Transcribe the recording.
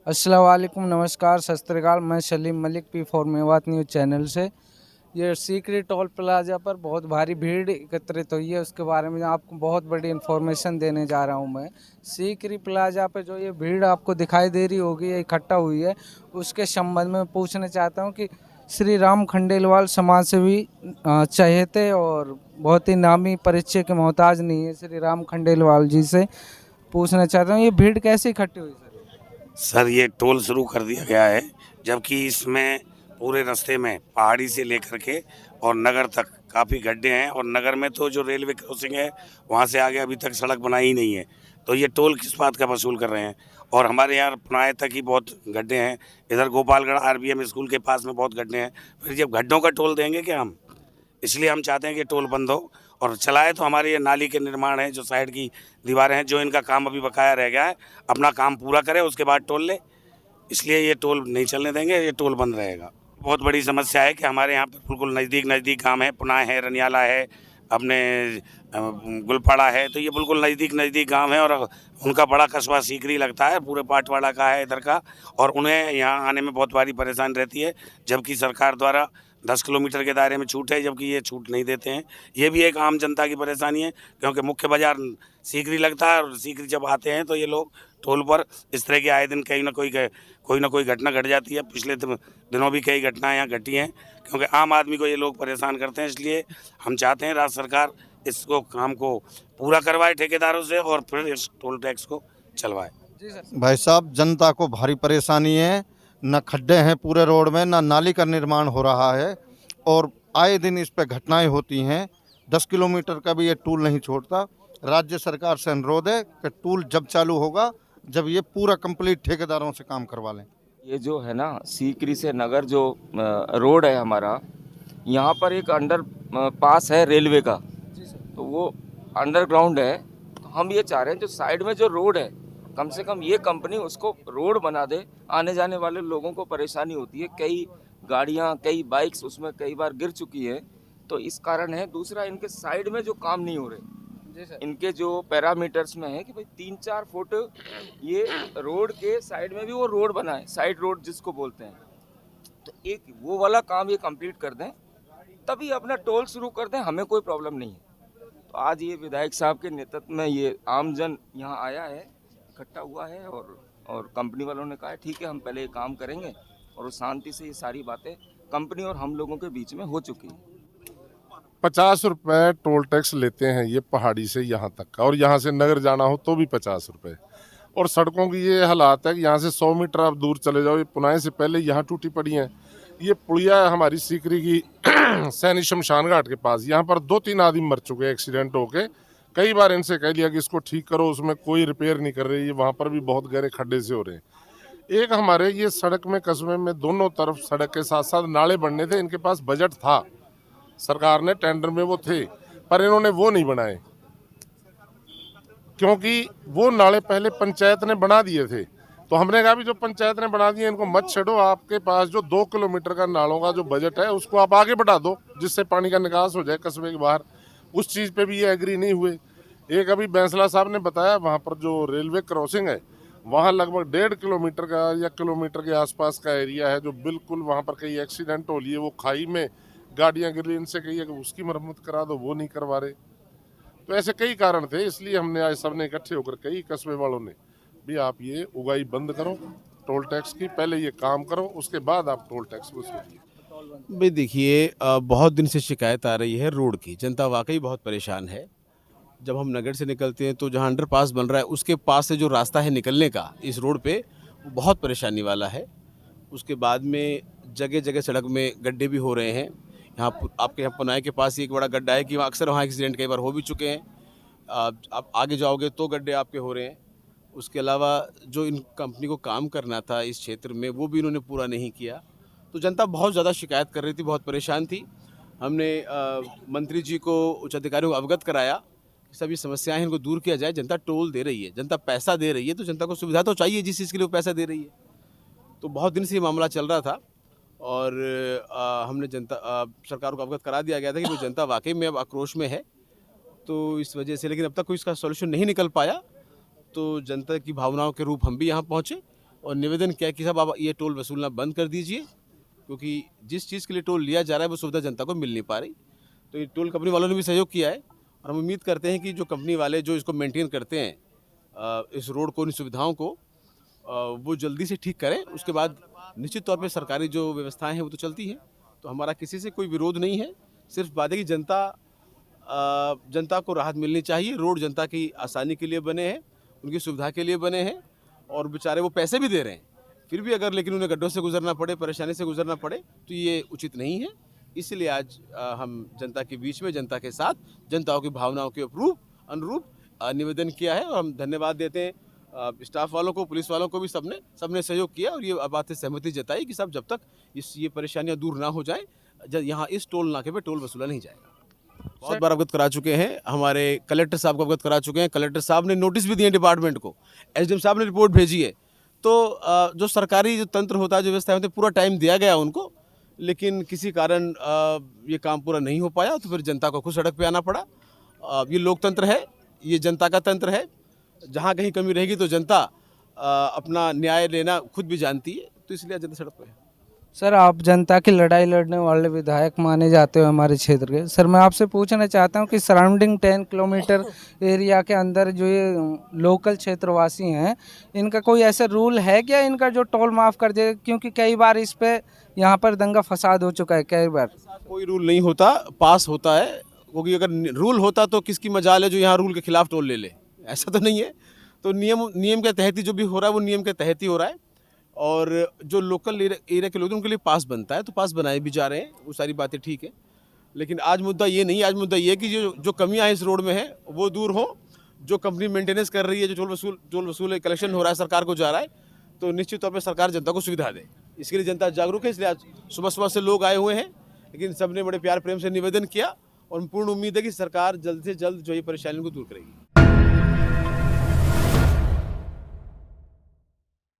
अस्सलाम वालेकुम, नमस्कार, सत श्री अकाल। मैं Salim Malik P4 Mewat news channel से। ये सीकरी टोल प्लाजा पर बहुत भारी भीड़ एकत्रित हुई है, उसके बारे में आपको बहुत बड़ी इन्फॉर्मेशन देने जा रहा हूं मैं। सीकरी प्लाजा पे जो ये भीड़ आपको दिखाई दे रही होगी, ये इकट्ठा हुई है, उसके संबंध में पूछना चाहता हूं कि श्री राम खंडेलवाल समाज सेवी चहेते और बहुत ही नामी परिचय के मोहताज नहीं है, श्री राम खंडेलवाल जी से पूछना चाहता हूँ ये भीड़ कैसे इकट्ठी हुई सर, ये टोल शुरू कर दिया गया है, जबकि इसमें पूरे रास्ते में पहाड़ी से लेकर के और नगर तक काफ़ी गड्ढे हैं। और नगर में तो जो रेलवे क्रॉसिंग है वहाँ से आगे अभी तक सड़क बनाई ही नहीं है, तो ये टोल किस बात का वसूल कर रहे हैं। और हमारे यहाँ पुनाए तक ही बहुत गड्ढे हैं, इधर गोपालगढ़ RBM स्कूल के पास में बहुत गड्ढे हैं। फिर जब गड्ढों का टोल देंगे क्या हम? इसलिए हम चाहते हैं कि टोल बंद हो और चलाए। तो हमारे ये नाली के निर्माण है, जो साइड की दीवारें हैं, जो इनका काम अभी बकाया रह गया है, अपना काम पूरा करें, उसके बाद टोल ले। इसलिए ये टोल नहीं चलने देंगे, ये टोल बंद रहेगा। बहुत बड़ी समस्या है कि हमारे यहाँ पर बिल्कुल नज़दीक गांव है, पुनाए है, रनियाला है, अपने गुलपाड़ा है, तो ये बिल्कुल नज़दीक गांव है। और उनका बड़ा कस्बा सीकरी लगता है, पूरे पाटवाड़ा का है इधर का, और उन्हें यहाँ आने में बहुत भारी परेशानी रहती है। जबकि सरकार द्वारा 10 किलोमीटर के दायरे में छूट है, जबकि ये छूट नहीं देते हैं। ये भी एक आम जनता की परेशानी है, क्योंकि मुख्य बाजार सीकरी लगता है, और सीकरी जब आते हैं तो ये लोग टोल पर इस तरह के आए दिन कोई ना कोई घटना घट जाती है। पिछले दिनों भी कई घटनाएं यहाँ घटी हैं, क्योंकि आम आदमी को ये लोग परेशान करते हैं। इसलिए हम चाहते हैं राज्य सरकार इसको काम को पूरा करवाए ठेकेदारों से, और फिर इस टोल टैक्स को चलवाए। भाई साहब, जनता को भारी परेशानी है, न खड्डे हैं पूरे रोड में, न नाली का निर्माण हो रहा है, और आए दिन इस पे घटनाएं होती हैं। 10 किलोमीटर का भी ये टूल नहीं छोड़ता। राज्य सरकार से अनुरोध है कि टूल जब चालू होगा, जब ये पूरा कंप्लीट ठेकेदारों से काम करवा लें। ये जो है ना, सीकरी से नगर जो रोड है हमारा, यहाँ पर एक अंडर पास है रेलवे का, तो वो अंडरग्राउंड है। तो हम ये चाह रहे हैं जो साइड में जो रोड है, कम से कम ये कंपनी उसको रोड बना दे। आने जाने वाले लोगों को परेशानी होती है, कई गाड़ियाँ कई बाइक्स उसमें कई बार गिर चुकी है, तो इस कारण है। दूसरा, इनके साइड में जो काम नहीं हो रहे, इनके जो पैरामीटर्स में है कि भाई 3-4 फुट ये रोड के साइड में भी वो रोड बनाए, साइड रोड जिसको बोलते हैं, तो एक वो वाला काम ये कंप्लीट कर दें, तभी अपना टोल शुरू कर दें, हमें कोई प्रॉब्लम नहीं है। तो आज ये विधायक साहब के नेतृत्व में ये आमजन यहाँ आया है, इकट्ठा हुआ है, और कंपनी वालों ने कहा है ठीक है, हम पहले ये काम करेंगे, और शांति से ये सारी बातें कंपनी और हम लोगों के बीच में हो चुकी है। 50 रुपये टोल टैक्स लेते हैं ये पहाड़ी से यहाँ तक का, और यहाँ से नगर जाना हो तो भी 50 रुपये। और सड़कों की ये हालात है कि यहाँ से 100 मीटर आप दूर चले जाओ, ये पुनाए से पहले यहाँ टूटी पड़ी हैं। ये पुलिया हमारी सीकरी की सैनी शमशान घाट के पास, यहाँ पर 2-3 आदमी मर चुके हैं एक्सीडेंट होके। कई बार इनसे कह लिया कि इसको ठीक करो, उसमें कोई रिपेयर नहीं कर रही है, वहाँ पर भी बहुत गहरे खड्डे से हो रहे हैं। एक हमारे ये सड़क में, कस्बे में दोनों तरफ सड़क के साथ साथ नाले बनने थे, इनके पास बजट था, सरकार ने टेंडर में वो थे, पर इन्होंने वो नहीं बनाए, क्योंकि वो नाले पहले पंचायत ने बना दिए थे। तो हमने कहा भी जो पंचायत ने बना दिए इनको मत छेड़ो, आपके पास जो 2 किलोमीटर का नालों का जो बजट है उसको आप आगे बढ़ा दो, जिससे पानी का निकास हो जाए कस्बे के बाहर। उस चीज़ पे भी ये एग्री नहीं हुए। एक अभी बैंसला साहब ने बताया, वहाँ पर जो रेलवे क्रॉसिंग है, वहाँ लगभग 1.5 किलोमीटर का या किलोमीटर के आसपास का एरिया है, जो बिल्कुल वहाँ पर कई एक्सीडेंट हो लिए, वो खाई में गाड़ियाँ गिर ली। इनसे कही है कि उसकी मरम्मत करा दो, वो नहीं करवा रहे। तो ऐसे कई कारण थे, इसलिए हमने आज सबने इकट्ठे होकर, कई कस्बे वालों ने भी, आप ये उगाई बंद करो टोल टैक्स की, पहले ये काम करो, उसके बाद आप टोल टैक्स वसूलिए। भाई देखिए, बहुत दिन से शिकायत आ रही है रोड की, जनता वाकई बहुत परेशान है। जब हम नगर से निकलते हैं तो जहाँ अंडरपास बन रहा है उसके पास से जो रास्ता है निकलने का इस रोड पे, वो बहुत परेशानी वाला है। उसके बाद में जगह जगह सड़क में गड्ढे भी हो रहे हैं। यहाँ आपके यहाँ पुनाए के पास ही एक बड़ा गड्ढा है कि वहाँ अक्सर वहाँ एक्सीडेंट कई बार हो भी चुके हैं। आप आगे जाओगे तो गड्ढे आपके हो रहे हैं। उसके अलावा जो इन कंपनी को काम करना था इस क्षेत्र में, वो भी इन्होंने पूरा नहीं किया। तो जनता बहुत ज़्यादा शिकायत कर रही थी, बहुत परेशान थी। हमने मंत्री जी को, उच्च अधिकारियों को अवगत कराया, सभी समस्याएं इनको दूर किया जाए। जनता टोल दे रही है, जनता पैसा दे रही है, तो जनता को सुविधा तो चाहिए जिस चीज़ के लिए वो पैसा दे रही है। तो बहुत दिन से ये मामला चल रहा था, और हमने सरकार को अवगत करा दिया गया था कि वो जनता वाकई में अब आक्रोश में है। तो इस वजह से, लेकिन अब तक कोई इसका सॉल्यूशन नहीं निकल पाया। तो जनता की भावनाओं के रूप हम भी यहाँ पहुँचे, और निवेदन किया कि साहब आप ये टोल वसूलना बंद कर दीजिए, क्योंकि जिस चीज़ के लिए टोल लिया जा रहा है वो सुविधा जनता को मिल नहीं पा रही। तो ये टोल कंपनी वालों ने भी सहयोग किया है और हम उम्मीद करते हैं कि जो कंपनी वाले जो इसको मेंटेन करते हैं इस रोड को, इन सुविधाओं को, वो जल्दी से ठीक करें। उसके बाद निश्चित तौर पे सरकारी जो व्यवस्थाएं हैं वो तो चलती हैं, तो हमारा किसी से कोई विरोध नहीं है। सिर्फ बात है कि जनता को राहत मिलनी चाहिए। रोड जनता की आसानी के लिए बने हैं, उनकी सुविधा के लिए बने हैं और बेचारे वो पैसे भी दे रहे हैं, फिर भी अगर लेकिन उन्हें गड्ढों से गुजरना पड़े, परेशानी से गुजरना पड़े, तो ये उचित नहीं है। इसलिए आज हम जनता के बीच में, जनता के साथ, जनताओं की भावनाओं के अनुरूप निवेदन किया है और हम धन्यवाद देते हैं स्टाफ वालों को, पुलिस वालों को भी। सबने सहयोग किया और ये बात से सहमति जताई कि सब जब तक ये परेशानियां दूर ना हो जाए, यहाँ इस टोल नाके पे टोल वसूला नहीं जाएगा। बहुत बार अवगत करा चुके हैं, हमारे कलेक्टर साहब को अवगत करा चुके हैं। कलेक्टर साहब ने नोटिस भी दिए डिपार्टमेंट को, एसडीएम साहब ने रिपोर्ट भेजी है। तो जो सरकारी जो तंत्र होता है, जो व्यवस्था होती है, पूरा टाइम दिया गया उनको, लेकिन किसी कारण ये काम पूरा नहीं हो पाया, तो फिर जनता को खुद सड़क पे आना पड़ा। ये लोकतंत्र है, ये जनता का तंत्र है। जहाँ कहीं कमी रहेगी तो जनता अपना न्याय लेना खुद भी जानती है, तो इसलिए जनता सड़क पे है। सर, आप जनता की लड़ाई लड़ने वाले विधायक माने जाते हो हमारे क्षेत्र के। सर, मैं आपसे पूछना चाहता हूं कि सराउंडिंग 10 किलोमीटर एरिया के अंदर जो ये लोकल क्षेत्रवासी हैं, इनका कोई ऐसा रूल है क्या, इनका जो टोल माफ़ कर दे? क्योंकि कई बार इस पे यहाँ पर दंगा फसाद हो चुका है कई बार। कोई रूल नहीं होता, पास होता है, क्योंकि अगर रूल होता तो किसकी मजाल है जो यहाँ रूल के खिलाफ टोल ले ले, ऐसा तो नहीं है। तो नियम के तहत ही जो भी हो रहा है वो नियम के तहत ही हो रहा है। और जो लोकल एरिया के लोग हैं उनके लिए पास बनता है, तो पास बनाए भी जा रहे हैं, वो सारी बातें ठीक है। लेकिन आज मुद्दा ये नहीं, आज मुद्दा ये है कि जो कमियां इस रोड में हैं वो दूर हो। जो कंपनी मेंटेनेंस कर रही है, जो टोल वसूल कलेक्शन हो रहा है, सरकार को जा रहा है, तो निश्चित तौर पर सरकार जनता को सुविधा दे। इसके लिए जनता जागरूक है, इसलिए आज सुबह से लोग आए हुए हैं, लेकिन सबने बड़े प्यार प्रेम से निवेदन किया और पूर्ण उम्मीद है कि सरकार जल्द से जल्द जो ये परेशानियों को दूर करेगी।